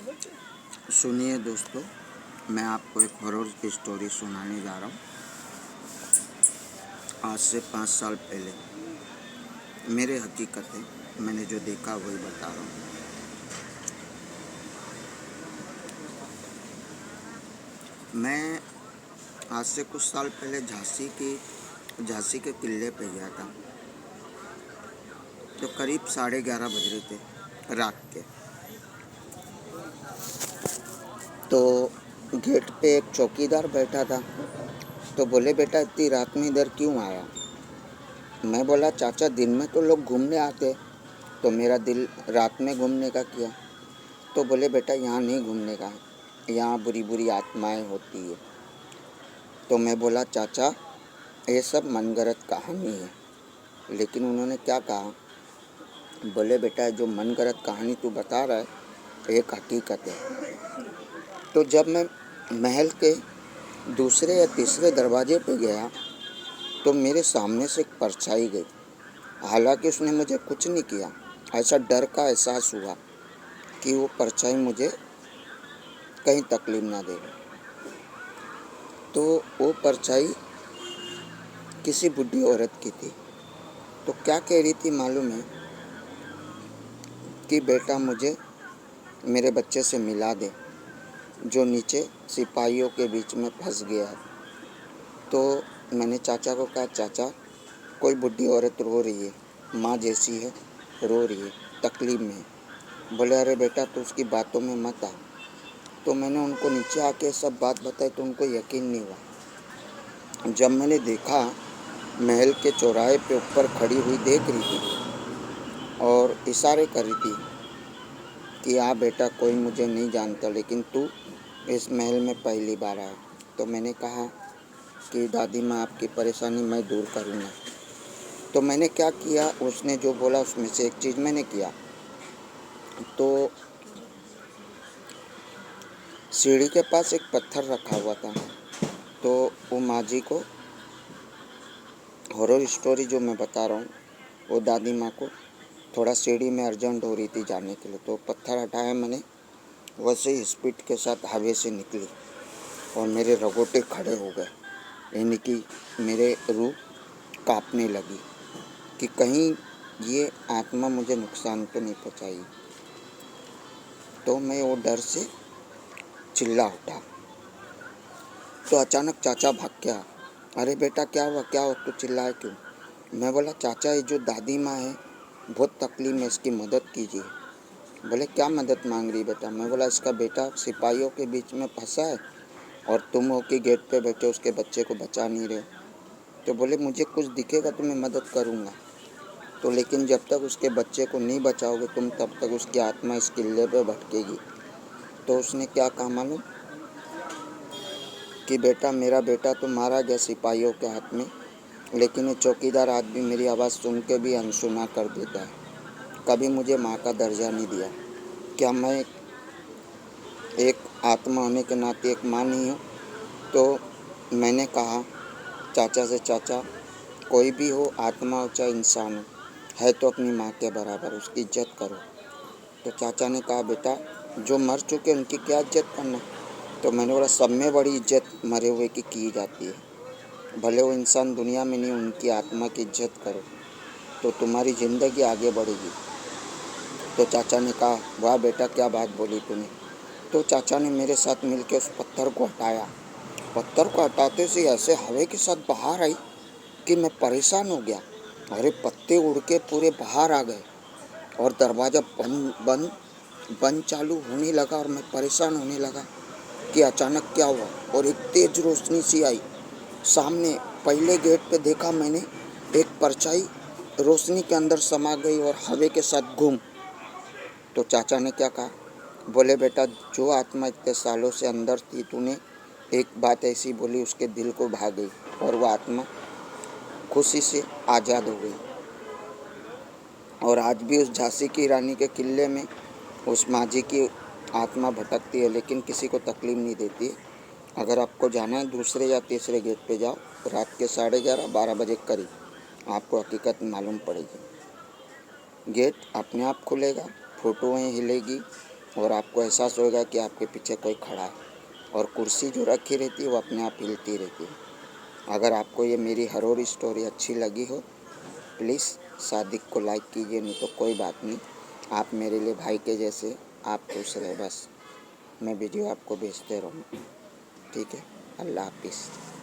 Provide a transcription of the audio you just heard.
सुनिए दोस्तों, मैं आपको एक हॉरर की स्टोरी सुनाने जा रहा हूँ। आज से 5 साल पहले मेरे हकीकत है, मैंने जो देखा वही बता रहा हूँ। मैं आज से कुछ साल पहले झांसी के किले पे गया था। तो करीब 11:30 बज रहे थे रात के। तो गेट पे एक चौकीदार बैठा था। तो बोले, बेटा इतनी रात में इधर क्यों आया? मैं बोला, चाचा दिन में तो लोग घूमने आते, तो मेरा दिल रात में घूमने का किया। तो बोले, बेटा यहाँ नहीं घूमने का, यहाँ बुरी बुरी आत्माएं होती है। तो मैं बोला, चाचा ये सब मनगढ़ंत कहानी है। लेकिन उन्होंने क्या कहा, बोले, बेटा जो मनगढ़ंत कहानी तू बता रहा है एक हकीकत है। तो जब मैं महल के दूसरे या तीसरे दरवाजे पे गया तो मेरे सामने से एक परछाई गई। हालांकि उसने मुझे कुछ नहीं किया, ऐसा डर का एहसास हुआ कि वो परछाई मुझे कहीं तकलीफ ना दे। तो वो परछाई किसी बुढ़ी औरत की थी। तो क्या कह रही थी मालूम है कि बेटा मुझे मेरे बच्चे से मिला दे, जो नीचे सिपाहियों के बीच में फंस गया है। तो मैंने चाचा को कहा, चाचा कोई बुढ़ी औरत रो रही है, माँ जैसी है, रो रही है, तकलीफ में है। बोले, अरे बेटा तू उसकी बातों में मत आ। तो मैंने उनको नीचे आके सब बात बताई तो उनको यकीन नहीं हुआ। जब मैंने देखा, महल के चौराहे पे ऊपर खड़ी हुई देख रही थी और इशारे कर रही थी कि हाँ बेटा कोई मुझे नहीं जानता, लेकिन तू इस महल में पहली बार आया। तो मैंने कहा कि दादी माँ आपकी परेशानी मैं दूर करूँगा। तो मैंने क्या किया, उसने जो बोला उसमें से एक चीज़ मैंने किया। तो सीढ़ी के पास एक पत्थर रखा हुआ था। तो वो माँ जी को हॉरर स्टोरी जो मैं बता रहा हूँ, वो दादी माँ को थोड़ा सीढ़ी में अर्जेंट हो रही थी जाने के लिए। तो पत्थर हटाया मैंने, वैसे ही स्पीड के साथ हवा से निकली और मेरे रगोटे खड़े हो गए, यानी कि मेरे रूह कांपने लगी कि कहीं ये आत्मा मुझे नुकसान तो नहीं पहुँचाएगी। तो मैं वो डर से चिल्ला उठा। तो अचानक चाचा भाग गया। अरे बेटा क्या हुआ, क्या हुआ, तू चिल्लाए क्यों? मैं बोला, चाचा ये जो दादी माँ है बहुत तकलीफ में, इसकी मदद कीजिए। बोले, क्या मदद मांग रही बेटा? मैं बोला, इसका बेटा सिपाहियों के बीच में फंसा है और तुम हो कि गेट पे बैठे उसके बच्चे को बचा नहीं रहे हो। तो बोले, मुझे कुछ दिखेगा तो मैं मदद करूँगा, तो लेकिन जब तक उसके बच्चे को नहीं बचाओगे तुम, तब तक उसकी आत्मा इस किले पे भटकेगी। तो उसने क्या कहा मालूम कि बेटा मेरा बेटा तो मारा गया सिपाहियों के हाथ में, लेकिन ये चौकीदार आदमी मेरी आवाज़ सुन के भी अनसुना कर देता है, कभी मुझे माँ का दर्जा नहीं दिया। क्या मैं एक आत्मा होने के नाते एक माँ नहीं हूँ? तो मैंने कहा चाचा से, चाचा कोई भी हो, आत्मा हो चाहे इंसान हो, है तो अपनी माँ के बराबर, उसकी इज्जत करो। तो चाचा ने कहा, बेटा जो मर चुके उनकी क्या इज्जत करना? तो मैंने बोला, सब में बड़ी इज्जत मरे हुए की जाती है, भले वो इंसान दुनिया में नहीं, उनकी आत्मा की इज्जत करो तो तुम्हारी ज़िंदगी आगे बढ़ेगी। तो चाचा ने कहा, वाह बेटा क्या बात बोली तूने। तो चाचा ने मेरे साथ मिलकर उस पत्थर को हटाया। पत्थर को हटाते से ऐसे हवा के साथ बाहर आई कि मैं परेशान हो गया। अरे पत्ते उड़ के पूरे बाहर आ गए और दरवाज़ा बंद बंद बंद चालू होने लगा और मैं परेशान होने लगा कि अचानक क्या हुआ। और एक तेज रोशनी सी आई सामने। पहले गेट पे देखा मैंने, एक परछाई रोशनी के अंदर समा गई और हवा के साथ घूम। तो चाचा ने क्या कहा, बोले, बेटा जो आत्मा इतने सालों से अंदर थी, तूने एक बात ऐसी बोली उसके दिल को भा गई और वह आत्मा खुशी से आज़ाद हो गई। और आज भी उस झांसी की रानी के किले में उस माँ जी की आत्मा भटकती है, लेकिन किसी को तकलीफ नहीं देती है। अगर आपको जाना है दूसरे या तीसरे गेट पे जाओ, रात के 11:30-12 बजे करीब आपको हकीकत मालूम पड़ेगी। गेट अपने आप खुलेगा, फोटोएँ हिलेगी, और आपको एहसास होगा कि आपके पीछे कोई खड़ा है, और कुर्सी जो रखी रहती है वो अपने आप हिलती रहती है। अगर आपको ये मेरी हॉरर स्टोरी अच्छी लगी हो, प्लीज़ सादिक को लाइक कीजिए, नहीं तो कोई बात नहीं। आप मेरे लिए भाई के जैसे, आप खुश रहे बस। मैं वीडियो आपको भेजते रहूँगा। ठीक है, अल्लाह हाफिज़।